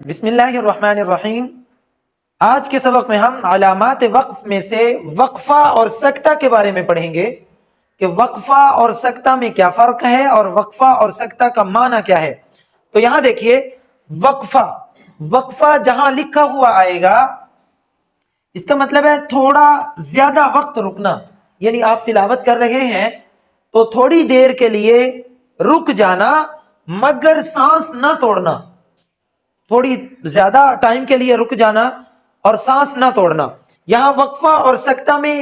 بسم اللہ الرحمن الرحیم۔ آج کے سبق میں ہم علامات وقف میں سے وقفہ اور سکتہ کے بارے میں پڑھیں گے کہ وقفہ اور سکتہ میں کیا فرق ہے اور وقفہ اور سکتہ کا معنی کیا ہے۔ تو یہاں دیکھیے، وقفہ جہاں لکھا ہوا آئے گا اس کا مطلب ہے تھوڑا زیادہ وقت رکنا، یعنی آپ تلاوت کر رہے ہیں تو تھوڑی دیر کے لیے رک جانا مگر سانس نہ توڑنا، تھوڑی زیادہ ٹائم کے لیے رک جانا اور سانس نہ توڑنا۔ یہاں وقفہ اور سکتہ میں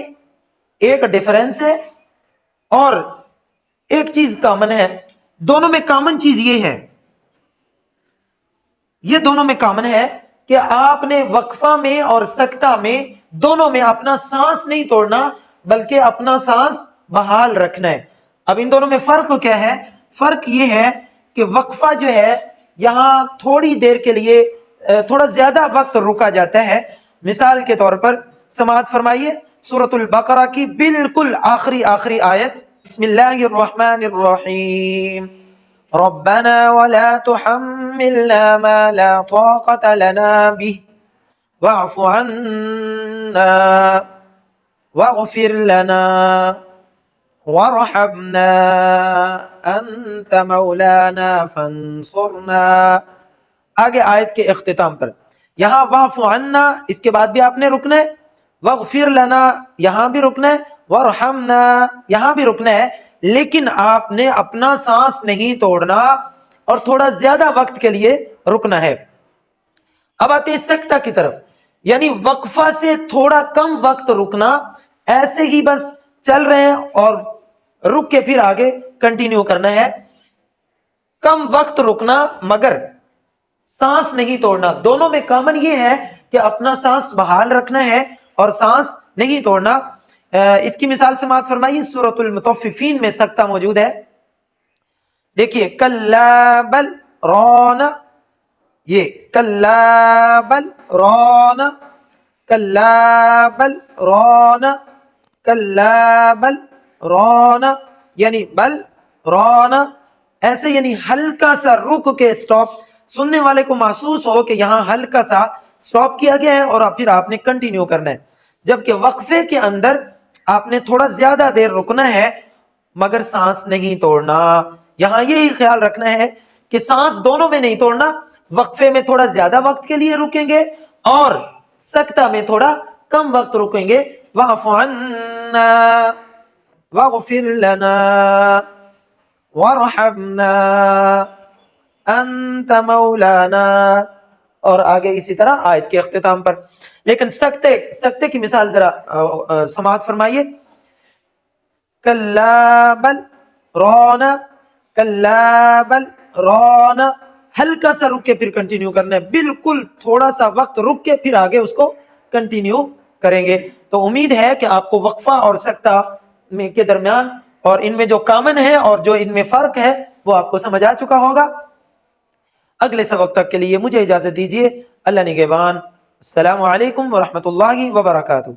ایک ڈیفرنس ہے اور ایک چیز کامن ہے، دونوں میں کامن چیز یہ ہے، یہ دونوں میں کامن ہے کہ آپ نے وقفہ میں اور سکتہ میں دونوں میں اپنا سانس نہیں توڑنا بلکہ اپنا سانس بحال رکھنا ہے۔ اب ان دونوں میں فرق کیا ہے؟ فرق یہ ہے کہ وقفہ جو ہے یہاں تھوڑی دیر کے لیے تھوڑا زیادہ وقت رکا جاتا ہے۔ مثال کے طور پر سماعت فرمائیے سورۃ البقرہ کی بالکل آخری آیت، بسم اللہ الرحمن الرحیم، ربنا ولا تحملنا ما لا طاقة لنا به واعف عنا واغفر لنا وارحمنا انت مولانا فانصرنا۔ آگے آیت کے اختتام پر یہاں واعف عنا، اس کے بعد بھی آپ نے رکنا ہے، واغفر لنا یہاں بھی رکنا ہے، وارحمنا یہاں بھی رکنا ہے، لیکن آپ نے اپنا سانس نہیں توڑنا اور تھوڑا زیادہ وقت کے لیے رکنا ہے۔ اب آتے ہیں سکتہ کی طرف، یعنی وقفہ سے تھوڑا کم وقت رکنا، ایسے ہی بس چل رہے ہیں اور رک کے پھر آگے کنٹینیو کرنا ہے۔ کم وقت رکنا مگر سانس نہیں توڑنا، دونوں میں کامن یہ ہے کہ اپنا سانس بحال رکھنا ہے اور سانس نہیں توڑنا۔ اس کی مثال سماعت فرمائیے سورۃ المطففین میں سکتہ موجود ہے۔ دیکھیے کلا بل ران، یہ کلا بل ران، کلا بل ران، کلا بل ران، یعنی بل ران، ایسے یعنی ہلکا سا رک کے سٹاپ، سننے والے کو محسوس ہو کہ یہاں ہلکا سا سٹاپ کیا گیا ہے اور پھر آپ نے کنٹینیو کرنا ہے۔ جبکہ وقفے کے اندر آپ نے تھوڑا زیادہ دیر رکنا ہے مگر سانس نہیں توڑنا۔ یہاں یہی خیال رکھنا ہے کہ سانس دونوں میں نہیں توڑنا، وقفے میں تھوڑا زیادہ وقت کے لیے رکیں گے اور سکتہ میں تھوڑا کم وقت رکیں گے۔ واعف عنا واغفر لنا وارحمنا انت مولانا، اور آگے اسی طرح آیت کے اختتام پر۔ لیکن سکتے کی مثال ذرا سماعت فرمائیے، کلا بل ران، کلا بل ران، ہلکا سا رک کے پھر کنٹینیو کرنا ہے، بالکل تھوڑا سا وقت رک کے پھر آگے اس کو کنٹینیو کریں گے۔ تو امید ہے کہ آپ کو وقفہ اور سکتہ میں کے درمیان اور ان میں جو کامن ہے اور جو ان میں فرق ہے وہ آپ کو سمجھ آ چکا ہوگا۔ اگلے سبق تک کے لیے مجھے اجازت دیجیے، اللہ نگہبان، السلام علیکم ورحمۃ اللہ وبرکاتہ۔